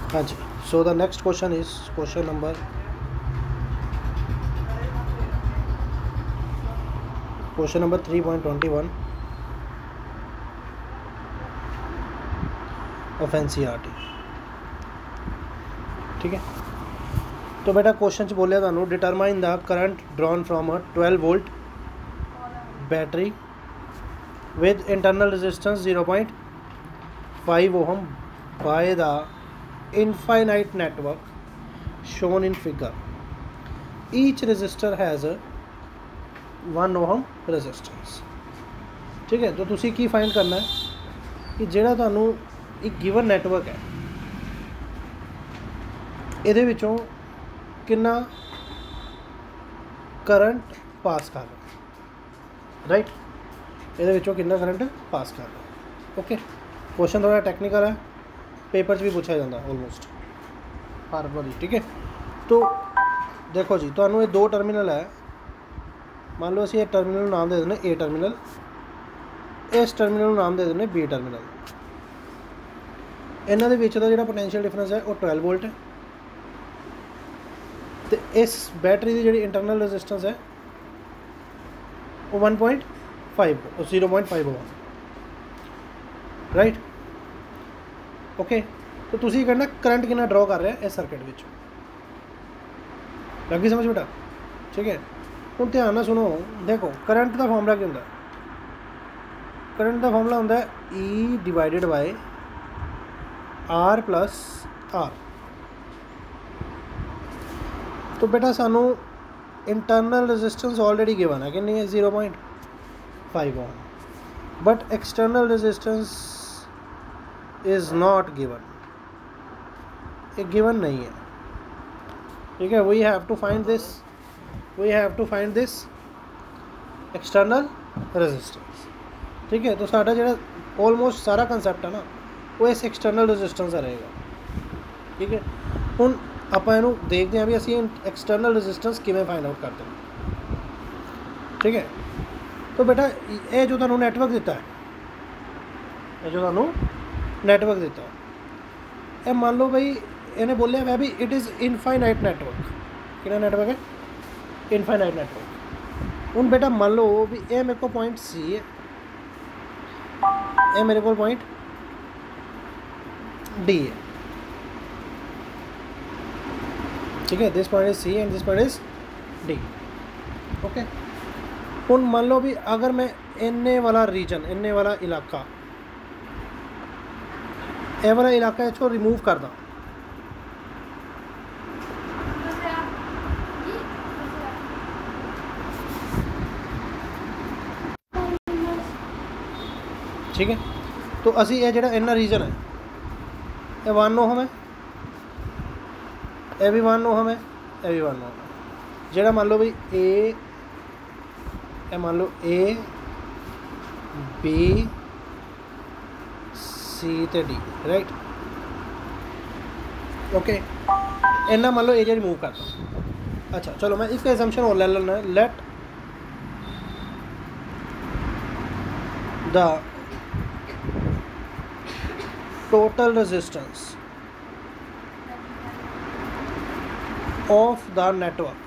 हाँ जी। So the next question is question number 3.21 of NCERT। ठीक है, तो बेटा क्वेश्चन च बोलिया तुहानू determine the current drawn from a 12 volt battery with internal resistance 0.5 ohm by the infinite network shown in figure. Each resistor has a 1 ohm resistance. ठीक है, तो तुसी की फाइंड करना है कि जेड़ा तुहानू एक गिवन नेटवर्क है इहदे विचों कितना करंट पास कर रहा है, राइट। इहदे विचों कितना करंट पास कर रहा है। ओके, क्वेश्चन थोड़ा टेक्निकल है, पेपर भी पूछा जाता ऑलमोस्ट हर बारी। ठीक है, तो देखो जी, तो ये 2 टर्मिनल है। मान लो असी टर्मिनल नाम दे दें ए टर्मिनल, इस टर्मिनल नाम दे दें बी टर्मिनल। इन्हों के बीच का जो पोटेंशियल डिफरेंस है वो 12 वोल्ट है, तो इस बैटरी की जी इंटरनल रेजिस्टेंस है वो 0.5 ओम, राइट। ओके, तो तुसी करना करंट कितना ड्रॉ कर रहा है इस सर्किट में, लगी समझ बेटा। ठीक है, हम ध्यान ना सुनो, देखो करंट का फॉर्मूला क्या होता है। करंट का फॉर्मूला होता है E divided by R plus R। तो बेटा सानू इंटरनल रेजिस्टेंस ऑलरेडी गिवन है कि नहीं है 0.5 ohm, but external resistance is not given, ये गिवन नहीं है। ठीक है, we have to find this external resistance. ठीक है, तो साडा जो ऑलमोस्ट सारा कंसैप्ट है ना वो इस एक्सटर्नल रेजिस्टेंस का रहेगा। ठीक है, हुण आपां इहनूं देखते हैं भी असीं एक्सटर्नल रेजिस्टेंस किवें फाइंड आउट करते हैं। ठीक है, तो बेटा ये जो तुहानूं नेटवर्क दिता है, ये जो तुहानूं नेटवर्क दिता है, ये मान लो भाई इन्हें बोलिया मैं भी इट इज़ इनफाइनाइट नेटवर्क। किहड़ा नेटवर्क है? Infinite network. हुण बेटा मान लो भी ये मेरे को पॉइंट सी है, ये मेरे को पॉइंट डी है। ठीक है, this point is C and this point is D. Okay, हुण मान लो भी अगर मैं इन्ने वाला रीजन, इन्ने वाला इलाका, ये वाला इलाका इसको रिमूव कर दा, ठीक है। तो असी ये जो इन्ना रीजन है ये 1 ओम है, ये भी 1 ओम है, ये भी 1 ओम है। जो मान लो भाई ए, मान लो ए बी सी तो डी, राइट। ओके, इन्ना मान लो एरिया रिमूव कर दो। अच्छा चलो मैं इसका एजम्पशन और ले लेना, let the total resistance of the network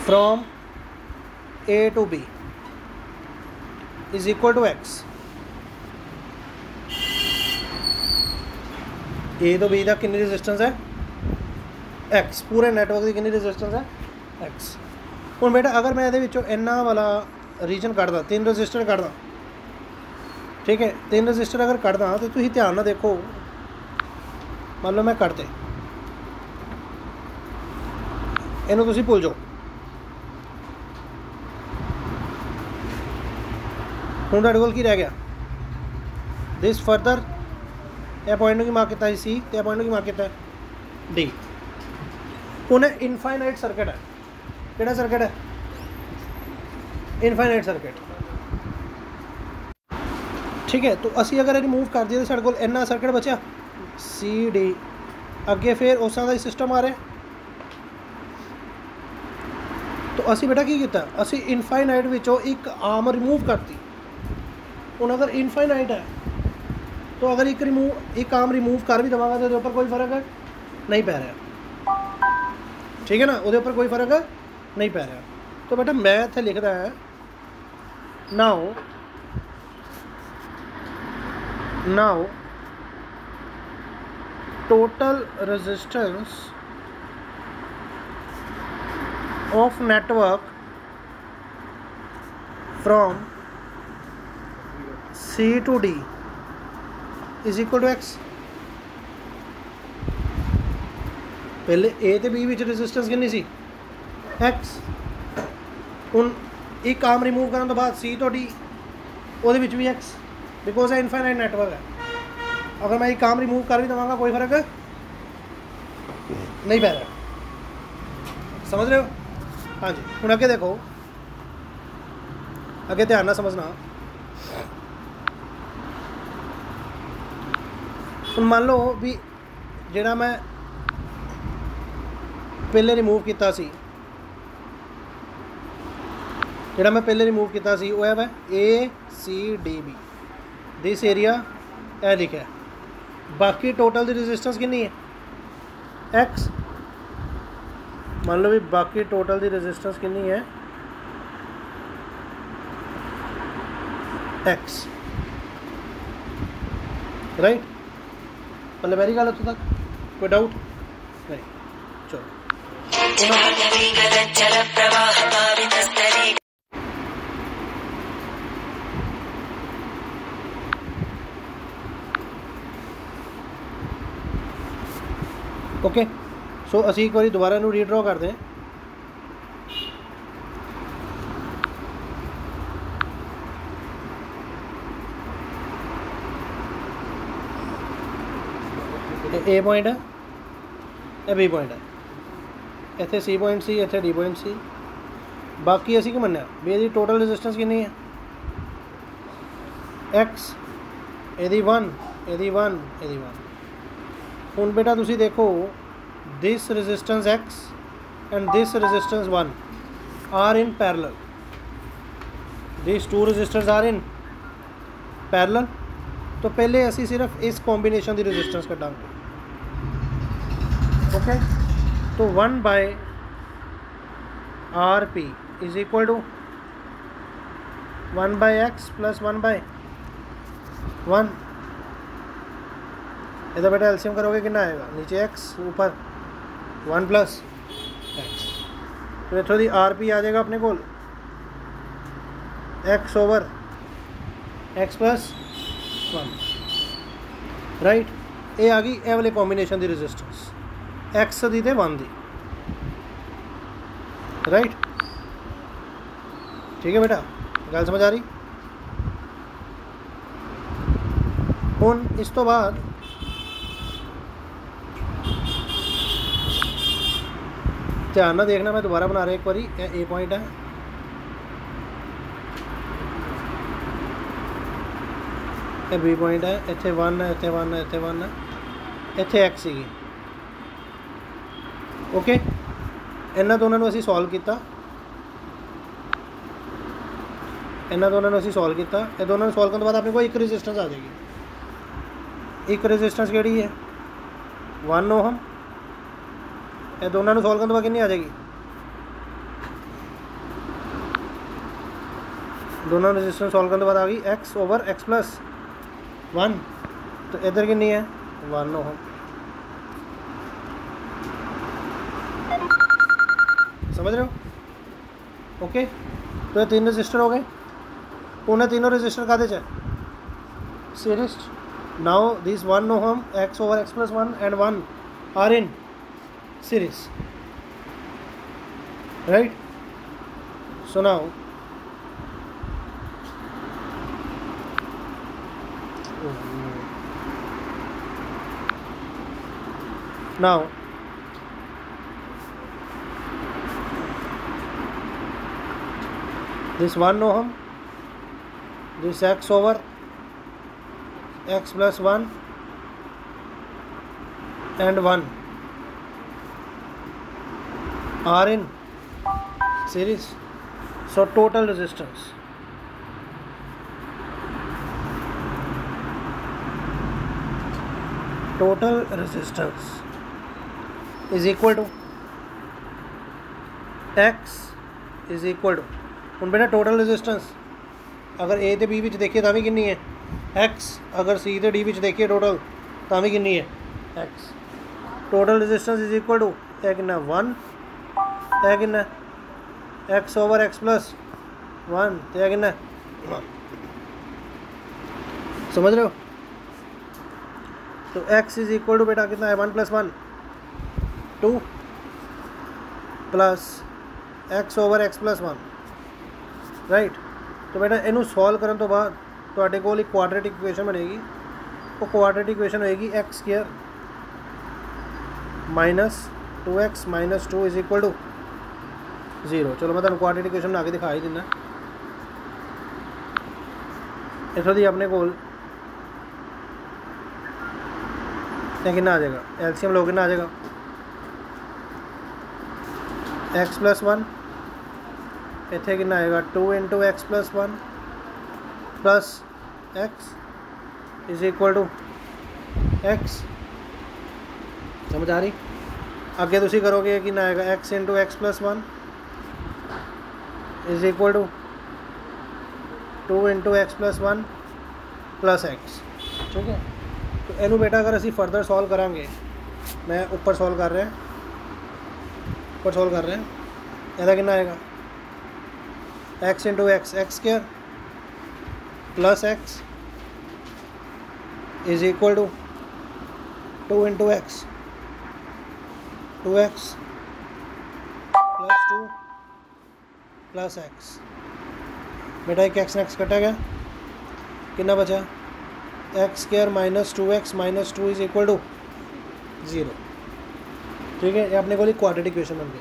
from A to B is equal to X। A तो B का कितनी रेजिस्टेंस है? X। पूरे नेटवर्क की कितनी रेजिस्टेंस है? X। हुण बेटा अगर मैं ये इन्ना वाला रीजन कट दा, 3 रजिस्टर कट दा, ठीक है, 3 रजिस्टर अगर कट दा तो तुसीं ध्यान ना देखो, मान लो मैं कटते, इनू तुसीं भुल जाओ। हुण तुहाडे कोल की रह गया? दिस फर्दर यह पॉइंट की मार्क किया सी, तो पॉइंट की मार्क किया डी। उन्हें इनफाइनाइट सर्किट है, किहड़ा सर्किट है? Infinite circuit. ठीक है, तो असी अगर रिमूव कर दिए तो साढ़े कोल इन्ना सर्किट बचा सी डी, अगे फिर उस तरह का सिस्टम आ रहा। तो असी बेटा की किया, असी इनफाइनाइट विचों एक आर्म रिमूव करती। हुण अगर इनफाइनाइट है तो अगर एक आम रिमूव कर भी देवांगा तो ਉਹਦੇ ਉੱਪਰ ਕੋਈ ਫਰਕ नहीं पै रहा, ठीक है ना, ਉਹਦੇ ਉੱਪਰ ਕੋਈ फर्क नहीं पै रहा। तो बेटा मैं इत्थे लिखदा है now total resistance of network from C to D is equal to X। पहले A ते B विच रेजिस्टेंस कितनी सी X, हुण एक आम रिमूव करने तो बाद C तो D ਉਹਦੇ ਵਿੱਚ भी X, बिकॉज है इनफाइनाइट नेटवर्क है। अगर मैं एक काम रिमूव कर भी देवांगा कोई फर्क नहीं पै रहा, समझ रहे हो? हाँ जी, हुण अगे देखो, अगे ध्यान नाल समझना। हुण मान लो भी जिहड़ा मैं पहले रिमूव किया सी, जिहड़ा मैं पहले रिमूव किया सी वो है ACDB, दिस एरिया ए लिखा है। बाकी टोटल दी रेजिस्टेंस कितनी है X, मान लो भी बाकी टोटल दी रेजिस्टेंस कितनी है X, राइट। मतलब मेरी गल उत्थों तक कोई डाउट नहीं? चलो ओके, सो असी एक बार दोबारा इनू रीड्रॉ करते हैं। ए पॉइंट है, ए बी पॉइंट है, इत्थे सी पॉइंट सी, इत्थे डी पॉइंट सी। बाकी असी की मन्निया भी इहदी टोटल रेजिस्टेंस कितनी है X, इहदी 1, इहदी 1, इहदी 1। हुण बेटा तुसी देखो, this resistance X and this resistance 1 are in parallel, this two resistance are in parallel. तो पहले असी सिर्फ इस कॉम्बिनेशन की रेजिस्टेंस कटांगे, ओके। तो 1/RP is equal to 1/X plus 1/1। इधर बेटा एलसीएम करोगे कितना आएगा, नीचे X ऊपर 1 प्लस X। तो इतों दी RP आ जाएगा अपने को X over X plus 1, right. ये आ गई ए वाले कॉम्बिनेशन की रेजिस्टेंस X दी ते 1 दी, राइट। ठीक है बेटा, गल समझ आ रही? हुण इस तो बाद ध्यान ना देखना, मैं दोबारा बना रहा एक बारी। ए पॉइंट है, ये बी पॉइंट है, इत्थे 1 है, इत्थे 1 है, इत्थे 1 है, इत्थे X सी। ओके, इन्हां दोनों असीं सॉल्व किया, इन्हां दोनों असीं सॉल्व किया। ये दोनों सॉल्व करने बाद अपने को एक रेजिस्टेंस आ जाएगी। एक रेजिस्टेंस किहड़ी है 1 ओहम। ये दोनों सॉल्व करने बाद कितनी आ जाएगी, दोनों रेजिस्टेंस सॉल्व करने बाद आ गई X ओवर X प्लस 1। तो इधर कितनी है 1 ओहम। समझ रहे हो? ओके, तो ये 3 रजिस्टर हो गए। उन्हें तीनों रजिस्टर कादे च series. Now this 1 ohm X over X plus 1 and 1 are in series, right? So now this 1 ohm, this X over X plus 1 and 1 are in series. So total resistance total resistance is equal to x is equal to हुण बेटा total resistance अगर ए ते B विच देखिए तां भी किन्नी है x, अगर सी ते डी विच देखिए टोटल तां भी किन्नी है x. Total resistance is equal to यह किन्ना 1, यह किन्ना एक्स ओवर एक्स प्लस 1 तो यह किन्ना समझ रहे हो। तो x इज इक्वल टू बेटा कितना है 1 + 1 2 plus x over x plus 1 right. तो बेटा इनू सॉल्व करने तो बाद ਤੁਹਾਡੇ ਕੋਲ ਇੱਕ ਕੁਆਡਰੇਟਿਕ ਇਕੁਏਸ਼ਨ ਬਣੇਗੀ, ਉਹ ਕੁਆਡਰੇਟਿਕ ਇਕੁਏਸ਼ਨ ਹੋਏਗੀ x square minus 2x minus 2 is equal to 0। ਚਲੋ ਮੈਂ ਤੁਹਾਨੂੰ ਕੁਆਡਰੇਟਿਕ ਇਕੁਏਸ਼ਨ ਬਣਾ ਕੇ ਦਿਖਾ ਹੀ ਦਿੰਦਾ। ਇੱਥੋਂ ਦੀ ਆਪਣੇ ਕੋਲ ਇਹ ਕਿੰਨਾ ਆ ਜਾਏਗਾ, ਐਲਸੀਐਮ ਲਓ ਕਿੰਨਾ ਆ ਜਾਏਗਾ x + 1 ਇੱਥੇ ਕਿੰਨਾ ਆਏਗਾ 2 × x + 1 plus x is equal to x। समझ आ रही। आगे तुसी करोगे कि ना आएगा x × x + 1 is equal to 2 × x + 1 plus x। ठीक है। तो इनू बेटा अगर असी फर्दर सॉल्व करांगे, मैं ऊपर सॉल्व कर रहे हैं, ऊपर सॉल्व कर रहे हैं, ਇਹਦਾ कितना आएगा x × x x square plus x is equal to 2 × x 2x plus 2 plus x। बेटा एक x नेक्स्ट कटा गया, कितना बचा x square minus 2x minus 2 is equal to 0। ठीक है, ये अपने को क्वाड्रेटिक इक्वेशन बन गई।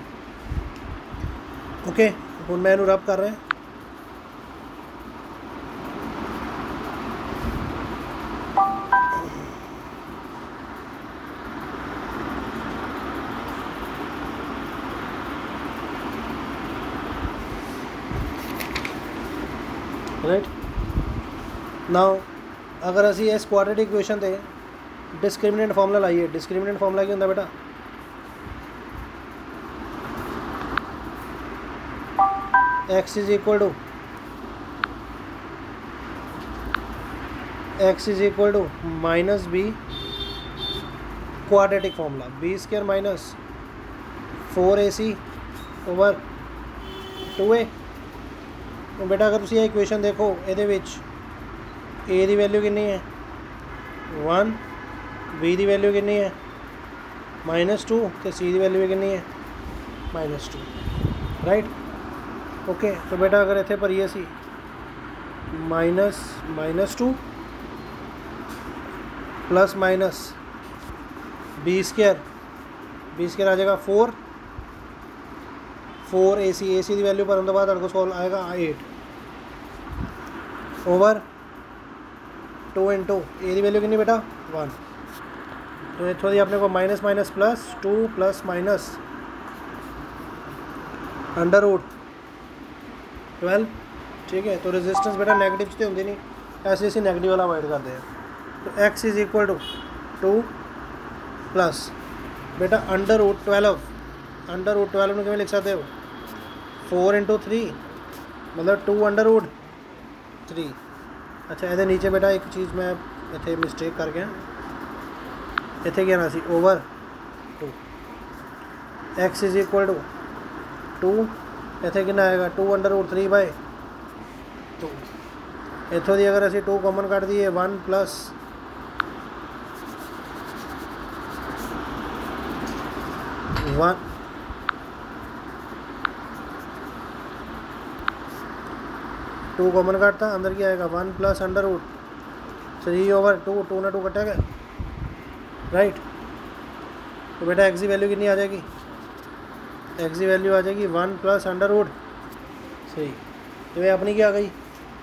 ओके, हुण मैं इनू रब कर रहा है। राइट नाउ अगर असी इस क्वाड्रेटिक इक्वेशन ते डिस्क्रिमिनेंट फार्मूला लाइए, डिस्क्रिमिनेंट फार्मूला क्या होता बेटा x is equal to minus b quadratic formula b² minus 4ac over 2a। तो बेटा अगर तुम इक्वेशन देखो ये ए की वैल्यू कितनी है 1, बी की वैल्यू कितनी है -2 तो सी की वैल्यू कितनी है -2 राइट। ओके, तो बेटा अगर इतने भरीए सी -2 प्लस माइनस b² आ जाएगा 4ac की वैल्यू भरने तो बाद आपको सॉल्व आएगा 8 ओवर 2 × ए की वैल्यू कितनी बेटा 1। तो इतों की अपने को minus minus plus 2 plus minus √12। ठीक है, तो रेजिस्टेंस बेटा नैगेटिव तो होंगे नहीं, ऐसे असी नैगेटिव वाला अवॉइड करते हैं। तो x is equal to 2 plus बेटा √12 में किमें लिख सकते हो 4 × 3 मतलब 2 √3। अच्छा, ये नीचे बेटा एक चीज़ मैं इतने मिसटेक कर गया, इतने क्या ना C over 2 x is equal to 2 इतने कितना आएगा 2 √3/2। इतों की अगर असी 2 कॉमन कट दिए 1 प्लस 1 2 कॉमन काटता अंदर क्या आएगा 1 प्लस √3 ओवर 2 2 ने 2 कटा गया राइट। तो बेटा x की वैल्यू कितनी आ जाएगी, x की वैल्यू आ जाएगी 1 प्लस √3। तो ये अपनी क्या आ गई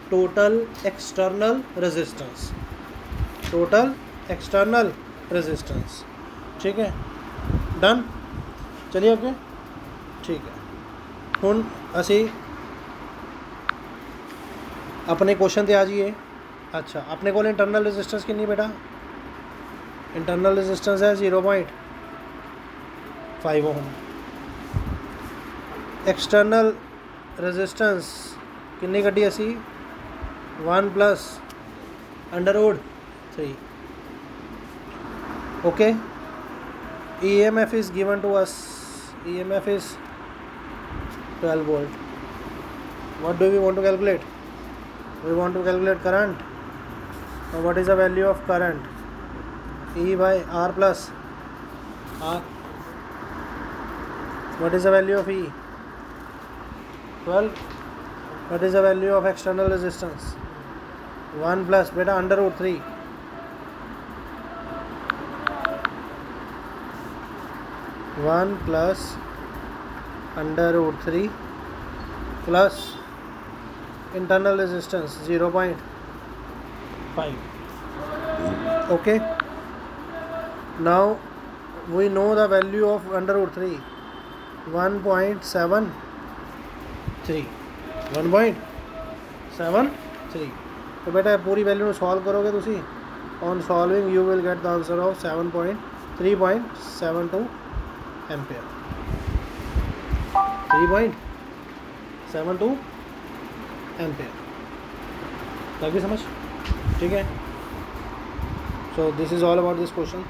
total external resistance, total external resistance. ठीक है, डन। चलिए ओके, ठीक है। हुण असी अपने क्वेश्चन ते आ जाइए। अच्छा, अपने को इंटरनल रेजिस्टेंस कितनी बेटा इंटरनल रेजिस्टेंस है 0.5 ओम। एक्सटर्नल रेजिस्टेंस कितनी कड्डी असी 1 plus under root 3। Okay, EMF is given to us. EMF is 12 volt. What do we want to calculate? We want to calculate current. Now what is the value of current? E by R plus R. What is the value of E? 12. What is the value of external resistance? 1 plus beta under root 3. 1 plus under root 3 plus internal resistance 0.5. Okay, now we know the value of under root 3 1.73 1.73। तो बेटा पूरी value solve करोगे तुसी, on solving you will get the answer of 3.72 ampere. 3.72 ampere लगी समझ? ठीक है, so this is all about this question.